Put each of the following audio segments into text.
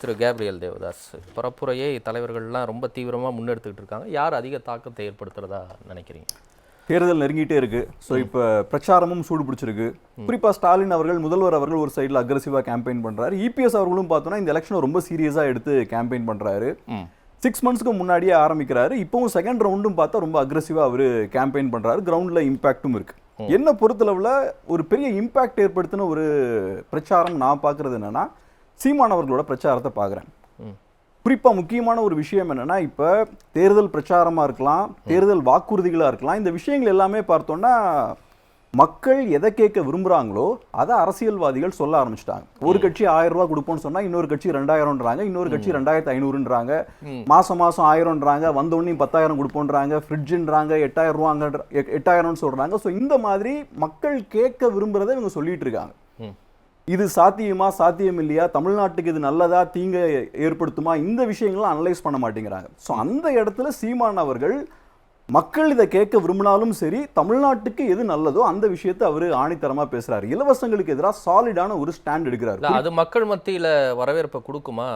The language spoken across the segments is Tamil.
திரு கேப்ரியல் தேவதாஸ், பரப்புரையை தலைவர்கள்லாம் ரொம்ப தீவிரமாக முன்னெடுத்துக்கிட்டு இருக்காங்க. யார் அதிக தாக்கத்தை ஏற்படுத்துறதா நினைக்கிறீங்க? தேர்தல் நெருங்கிட்டே இருக்கு. ஸோ இப்போ பிரச்சாரமும் சூடு பிடிச்சிருக்கு. குறிப்பாக ஸ்டாலின் அவர்கள், முதல்வர் அவர்கள் ஒரு சைடில் அக்ரெசிவாக கேம்பெயின் பண்ணுறாரு. இபிஎஸ் அவர்களும் பார்த்தோன்னா இந்த எலெக்ஷனை ரொம்ப சீரியஸாக எடுத்து கேம்பெயின் பண்ணுறாரு. 6 மந்த்ஸ்க்கு முன்னாடியே ஆரம்பிக்கிறாரு. இப்போவும் செகண்ட் ரவுண்டும் பார்த்தா ரொம்ப அக்ரெசிவாக அவர் கேம்பெயின் பண்ணுறாரு. கிரவுண்டில் இம்பாக்டும் இருக்கு. என்ன பொறுத்தளவில் ஒரு பெரிய இம்பாக்ட் ஏற்படுத்தின ஒரு பிரச்சாரம் நான் பார்க்குறது என்னன்னா, சீமான் அவர்களோட பிரச்சாரத்தை பார்க்குறேன். குறிப்பாக முக்கியமான ஒரு விஷயம் என்னன்னா, இப்போ தேர்தல் பிரச்சாரமாக இருக்கலாம், தேர்தல் வாக்குறுதிகளாக இருக்கலாம், இந்த விஷயங்கள் எல்லாமே பார்த்தோன்னா மக்கள் எதை கேட்க விரும்புகிறாங்களோ அதை அரசியல்வாதிகள் சொல்ல ஆரம்பிச்சிட்டாங்க. ஒரு கட்சி 1000 ரூபா கொடுப்போம்னு சொன்னால் இன்னொரு கட்சி 2000ன்றாங்க, இன்னொரு கட்சி 2500ன்றாங்க, மாதம் 1000ன்றாங்க, வந்தோடனே 10,000 கொடுப்போன்றாங்க, ஃப்ரிட்ஜுன்றாங்க, 8000 ரூபாங்க, 8000ன்னு சொல்கிறாங்க. ஸோ இந்த மாதிரி மக்கள் கேட்க விரும்புகிறத இவங்க சொல்லிட்டு இருக்காங்க. இது சாத்தியமா, சாத்தியம் இல்லையா, தமிழ்நாட்டுக்கு இது நல்லதா, தீங்க ஏற்படுத்துமா, இந்த விஷயங்கள்லாம் அனலைஸ் பண்ண மாட்டேங்கிறாங்க. ஸோ அந்த இடத்துல சீமான் அவர்கள் மக்கள் இதை கேட்க விரும்பினாலும் சரி, தமிழ்நாட்டுக்கு எது நல்லதோ அந்த விஷயத்தை அவர் ஆணித்தரமா பேசுறாரு. இலவசங்களுக்கு எதிராக சாலிடான ஒரு ஸ்டாண்ட் எடுக்கிறாரு. அது மக்கள் மத்தியில வரவேற்பை கொடுக்குமா?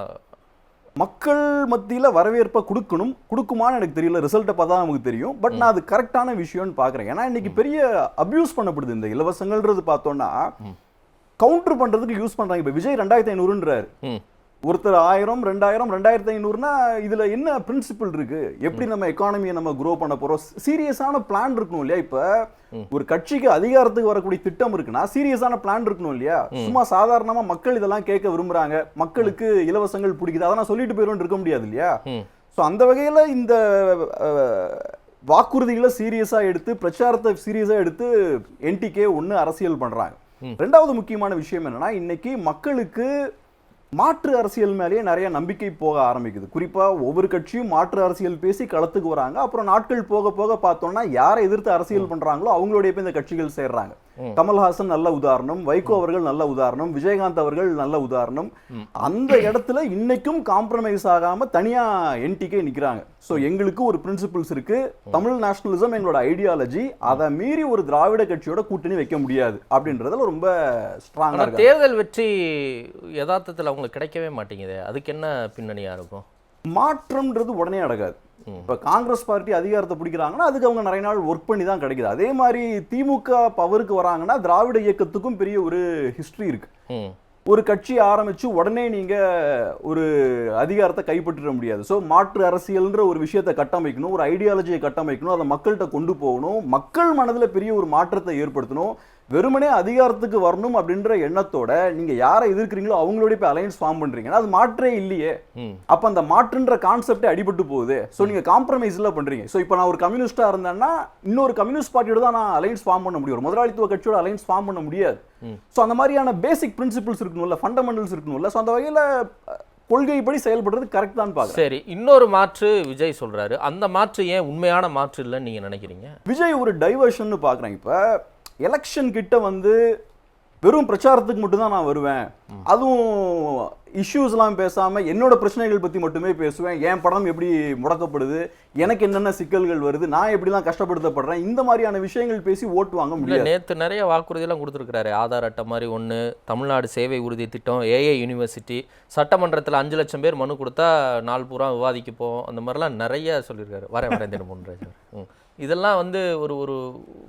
மக்கள் மத்தியில வரவேற்பை கொடுக்குமான்னு எனக்கு தெரியல. ரிசல்ட்டை பார்த்தா நமக்கு தெரியும். பட் நான் அது கரெக்டான விஷயம்னு பார்க்குறேன். ஏன்னா இன்னைக்கு பெரிய அபியூஸ் பண்ணப்படுது இந்த இலவசங்கள்ன்றது. பார்த்தோம்னா கவுண்டர் பண்றதுக்கு யூஸ் பண்றாங்க. இப்ப விஜய் 2500ன்றாரு, ஒருத்தர் 1000, 2000, 2500னா இதுல என்ன பிரின்சிபல் இருக்கு? எப்படி நம்ம எக்கானமியை நம்ம குரோ பண்ண போறோம்? சீரியஸான பிளான் இருக்கணும் இல்லையா? இப்ப ஒரு கட்சிக்கு அதிகாரத்துக்கு வரக்கூடிய திட்டம் இருக்குன்னா சீரியஸான பிளான் இருக்கணும் இல்லையா? சும்மா சாதாரணமா மக்கள் இதெல்லாம் கேட்க விரும்புறாங்க, மக்களுக்கு இலவசங்கள் பிடிக்குது, அதெல்லாம் சொல்லிட்டு போயிடும் இருக்க முடியாது இல்லையா? ஸோ அந்த வகையில இந்த வாக்குறுதிகளை சீரியஸா எடுத்து, பிரச்சாரத்தை சீரியஸா எடுத்து என்டிகே ஒன்று அரசியல் பண்றாங்க. ரெண்டாவது முக்கியமான விஷயம் என்னன்னா, இன்னைக்கு மக்களுக்கு மாற்று அரசியல் மேலேயே நிறைய நம்பிக்கை போக ஆரம்பிக்குது. குறிப்பா ஒவ்வொரு கட்சியும் மாற்று அரசியல் பேசி களத்துக்கு வராங்க. அப்புறம் நாட்கள் போக போக பார்த்தோம்னா யாரை எதிர்த்து அரசியல் பண்றாங்களோ அவங்களுடைய போய் இந்த கட்சிகள் சேர்றாங்க. கமல்ஹாசன் நல்ல உதாரணம், வைகோ அவர்கள் நல்ல உதாரணம், விஜயகாந்த் அவர்கள் நல்ல உதாரணம். அந்த இடத்துல இன்னைக்கும் காம்ப்ரமைஸ் ஆகாம தனியா என்டிகே நிக்கிறாங்க. ஸோ எங்களுக்கு ஒரு பிரின்சிபிள்ஸ் இருக்கு, தமிழ் நேஷனலிசம் எங்களோட ஐடியாலஜி, அதை மீறி ஒரு திராவிட கட்சியோட கூட்டணி வைக்க முடியாது அப்படின்றதுல ரொம்ப ஸ்ட்ராங்கா இருக்கு. தேர்தல் வெற்றி யதார்த்தத்தில் அவங்களுக்கு கிடைக்கவே மாட்டேங்குது. அதுக்கு என்ன பின்னணியா இருக்கும்? மாற்றம்ன்றது உடனே நடக்காது. இப்ப காங்கிரஸ் பார்ட்டி அதிகாரத்தை பிடிக்கிறாங்கன்னா அதுக்கு அவங்க நிறைய நாள் ஒர்க் பண்ணி தான் கிடைக்குது. அதே மாதிரி திமுக பவருக்கு வராங்கன்னா திராவிட இயக்கத்துக்கும் பெரிய ஒரு ஹிஸ்டரி இருக்கு. ஒரு கட்சி ஆரம்பிச்சு உடனே நீங்க ஒரு அதிகாரத்தை கைப்பற்ற முடியாது. ஸோ மாற்று அரசியல்ன்ற ஒரு விஷயத்தை கட்டமைக்கணும், ஒரு ஐடியாலஜியை கட்டமைக்கணும், அதை மக்கள்கிட்ட கொண்டு போகணும், மக்கள் மனதில் பெரிய ஒரு மாற்றத்தை ஏற்படுத்தணும். வெறுமனே அதிகாரத்துக்கு வரணும் அப்படின்ற எண்ணத்தோட நீங்க யாரை எதிர்க்கிறீங்களோ அவங்களோட போய் அலைன்ஸ் ஃபார்ம் பண்றீங்கன்னா அது மாற்றே இல்லையே. அப்ப அந்த மாற்றுன்ற கான்செப்டே அடிபட்டு போகுது. ஸோ நீங்க காம்ப்ரமைஸ்ல பண்றீங்க. ஸோ இப்போ நான் ஒரு கம்யூனிஸ்டா இருந்தேன்னா இன்னொரு கம்யூனிஸ்ட் பார்ட்டியோட தான் நான் அலைன்ஸ் ஃபார்ம் பண்ண முடியும், ஒரு முதலாளித்துவ கட்சியோட அலைன்ஸ் ஃபார்ம் பண்ண முடியாது. ஸோ அந்த மாதிரியான பேசிக் பிரின்சிபிள்ஸ் இருக்கணும்ல, ஃபண்டமெண்டல்ஸ் இருக்கணும்ல. ஸோ அந்த வகையில கொள்கைப்படி செயல்படுறது கரெக்ட் தான் பார்க்க. சரி, இன்னொரு மாற்று விஜய் சொல்றாரு. அந்த மாற்று ஏன் உண்மையான மாற்று இல்லைன்னு நீங்க நினைக்கிறீங்க? விஜய் ஒரு டைவர்ஷன் பார்க்குறேன். இப்போ எலெக்ஷன் கிட்ட வந்து வெறும் பிரச்சாரத்துக்கு மட்டும்தான் நான் வருவேன், அதுவும் இஷ்யூஸ்லாம் பேசாம என்னோட பிரச்சனைகள் பத்தி மட்டுமே பேசுவேன், என் படம் எப்படி முடக்கப்படுது, எனக்கு என்னென்ன சிக்கல்கள் வருது, நான் எப்படிலாம் கஷ்டப்படுத்தப்படுறேன், இந்த மாதிரியான விஷயங்கள் பேசி ஓட்டு வாங்க முடியல. நேற்று நிறைய வாக்குறுதியெல்லாம் கொடுத்துருக்காரு. ஆதார் அட்டை மாதிரி ஒன்று, தமிழ்நாடு சேவை உறுதி திட்டம், ஏஐ யூனிவர்சிட்டி, சட்டமன்றத்தில் 5 லட்சம் பேர் மனு கொடுத்தா நாள் பூரா விவாதிக்க போவோம், அந்த மாதிரிலாம் நிறைய சொல்லியிருக்காரு. வரேன் முன்ராஜ். இதெல்லாம் வந்து ஒரு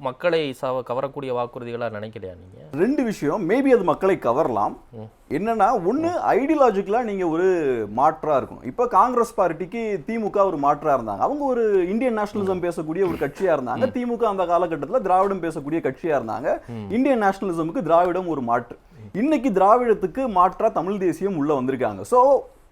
மக்களை கவரக்கூடிய வாக்குறுதிகளாக நினைக்கலையா நீங்க? 2 விஷயம். மேபி அது மக்களை கவரலாம். என்னன்னா, ஒன்று ஐடியாலஜிக்கலா நீங்க ஒரு மாற்றா இருக்கும். இப்போ காங்கிரஸ் பார்ட்டிக்கு திமுக ஒரு மாற்றா இருந்தாங்க. அவங்க ஒரு இந்தியன் நேஷனலிசம் பேசக்கூடிய ஒரு கட்சியா இருந்தாங்க. திமுக அந்த காலகட்டத்தில் திராவிடம் பேசக்கூடிய கட்சியா இருந்தாங்க. இந்தியன் நேஷனலிசமுக்கு திராவிடம் ஒரு மாற்று. இன்னைக்கு திராவிடத்துக்கு மாற்றா தமிழ் தேசியம் உள்ள வந்திருக்காங்க. ஸோ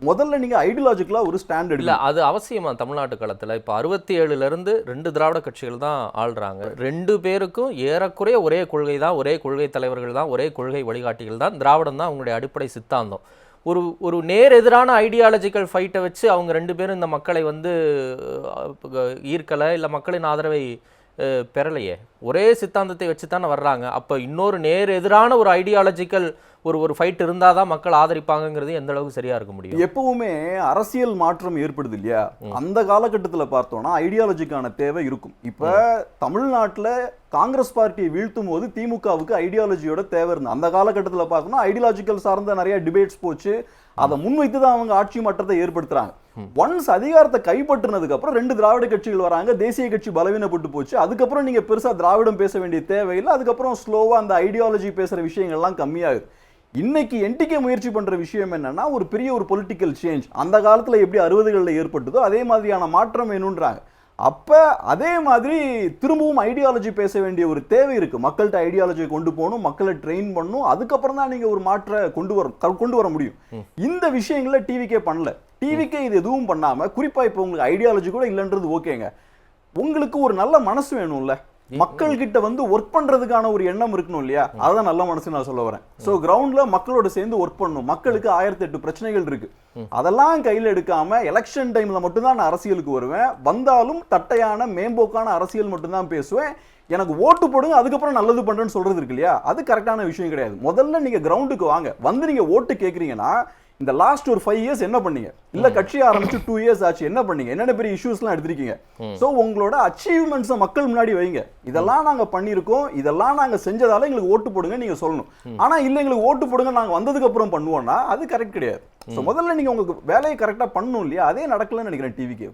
முதல்ல நீங்க ஐடியாலஜிக்கலா ஒரு ஸ்டாண்ட் எடுக்கல. அது அவசியமா தமிழ்நாட்டு களத்துல? இப்போ 67ல இருந்து 2 திராவிட கட்சிகள் தான் ஆள்றாங்க. 2 பேருக்கும் ஏறக்குறைய ஒரே கொள்கை தான், ஒரே கொள்கை தலைவர்கள் தான், ஒரே கொள்கை வழிகாட்டிகள் தான். திராவிடம் தான் அவங்களுடைய அடிப்படை சித்தாந்தம். ஒரு நேர் எதிரான ஐடியாலஜிக்கல் ஃபைட்டை வச்சு அவங்க 2 பேரும் இந்த மக்களை வந்து ஈர்க்கலை, இல்லை மக்களின் ஆதரவை பெறலையே. ஒரே சித்தாந்தத்தை வச்சு தானே வர்றாங்க. அப்போ இன்னொரு நேர் எதிரான ஒரு ஐடியாலஜிக்கல் ஒரு ஃபைட் இருந்தால் தான் மக்கள் ஆதரிப்பாங்கிறது எந்த அளவுக்கு சரியா இருக்க முடியும்? எப்பவுமே அரசியல் மாற்றம் ஏற்படுது இல்லையா? அந்த காலகட்டத்தில் பார்த்தோம்னா ஐடியாலஜிக்கான தேவை இருக்கும். இப்போ தமிழ்நாட்டில் காங்கிரஸ் பார்ட்டியை வீழ்த்தும் போது திமுகவுக்கு ஐடியாலஜியோட தேவை இருந்தது. அந்த காலகட்டத்தில் பார்த்தோம்னா ஐடியாலஜிக்கல் சார்ந்த நிறைய டிபேட்ஸ் போச்சு. அதை முன்வைத்து தான் அவங்க ஆட்சி மாற்றத்தை ஏற்படுத்துறாங்க. ஒன்ஸ் அதிகாரத்தை கைப்பற்றினதுக்கு அப்புறம் 2 திராவிட கட்சிகள் வராங்க, தேசிய கட்சி பலவீனப்பட்டு போச்சு. அதுக்கப்புறம் நீங்க பெருசா திராவிடம் பேச வேண்டிய தேவையில்லை. அதுக்கப்புறம் ஸ்லோவா அந்த ஐடியாலஜி பேசுற விஷயங்கள்லாம் கம்மியாகுது. இன்னைக்கு என்டிகே முயற்சி பண்ற விஷயம் என்னன்னா, ஒரு பெரிய ஒரு பொலிட்டிக்கல் சேஞ்ச் அந்த காலத்துல எப்படி 60களில் ஏற்பட்டதோ அதே மாதிரியான மாற்றம் வேணும்ன்றாங்க. அப்ப அதே மாதிரி திரும்பவும் ஐடியாலஜி பேச வேண்டிய ஒரு தேவை இருக்கு. மக்கள்கிட்ட ஐடியாலஜியை கொண்டு போகணும், மக்களை ட்ரெயின் பண்ணணும், அதுக்கப்புறம் தான் நீங்க ஒரு மாற்ற கொண்டு வர முடியும். இந்த விஷயங்களை டிவிக்கே பண்ணல. டிவிக்கே இது எதுவும் பண்ணாம, குறிப்பா இப்ப உங்களுக்கு ஐடியாலஜி கூட இல்லைன்றது ஓகேங்க, உங்களுக்கு ஒரு நல்ல மனசு வேணும்ல, மக்கள் கிட்ட வந்து ஒர்க் பண்றதுக்கான ஒரு எண்ணம் இருக்கணும் இல்லையா? அதான் நல்ல மனசு நான் சொல்ல வரேன். சோ கிரவுண்ட்ல மக்களோட சேர்ந்து ஒர்க் பண்ணணும். மக்களுக்கு 1008 பிரச்சனைகள் இருக்கு, அதெல்லாம் கையில எடுக்காம எலெக்ஷன் டைம்ல மட்டும்தான் நான் அரசியலுக்கு வருவேன், வந்தாலும் தட்டையான மேம்போக்கான அரசியல் மட்டும்தான் பேசுவேன், எனக்கு ஓட்டு போடுங்க அதுக்கப்புறம் நல்லது பண்றேன்னு சொல்றது இருக்கு இல்லையா? அது கரெக்டான விஷயம் கிடையாது. முதல்ல நீங்க கிரவுண்டுக்கு வாங்க, வந்து நீங்க ஓட்டு கேக்குறீங்கன்னா இந்த லாஸ்ட் ஒரு 5 இயர்ஸ் என்ன பண்ணீங்க, இல்ல கட்சி ஆரம்பிச்சு 2 இயர்ஸ் ஆச்சு என்ன பண்ணீங்க, என்னென்ன பெரிய இஷ்யூஸ்லாம் எடுத்திருக்கீங்க. சோ உங்களோட அச்சீவ்மெண்ட்ஸை மக்கள் முன்னாடி வைங்க. இதெல்லாம் நாங்க பண்ணியிருக்கோம், இதெல்லாம் நாங்க செஞ்சதால எங்களுக்கு ஓட்டு போடுங்க நீங்க சொல்லணும். ஆனா இல்ல எங்களுக்கு ஓட்டு போடுங்க நாங்க வந்ததுக்கு அப்புறம் பண்ணுவோம்னா அது கரெக்ட் கிடையாது. சோ முதல்ல நீங்க உங்களுக்கு வேலையை கரெக்டா பண்ணணும் இல்லையா? அதே நடக்கலன்னு நினைக்கிறேன் டிவிக்கு.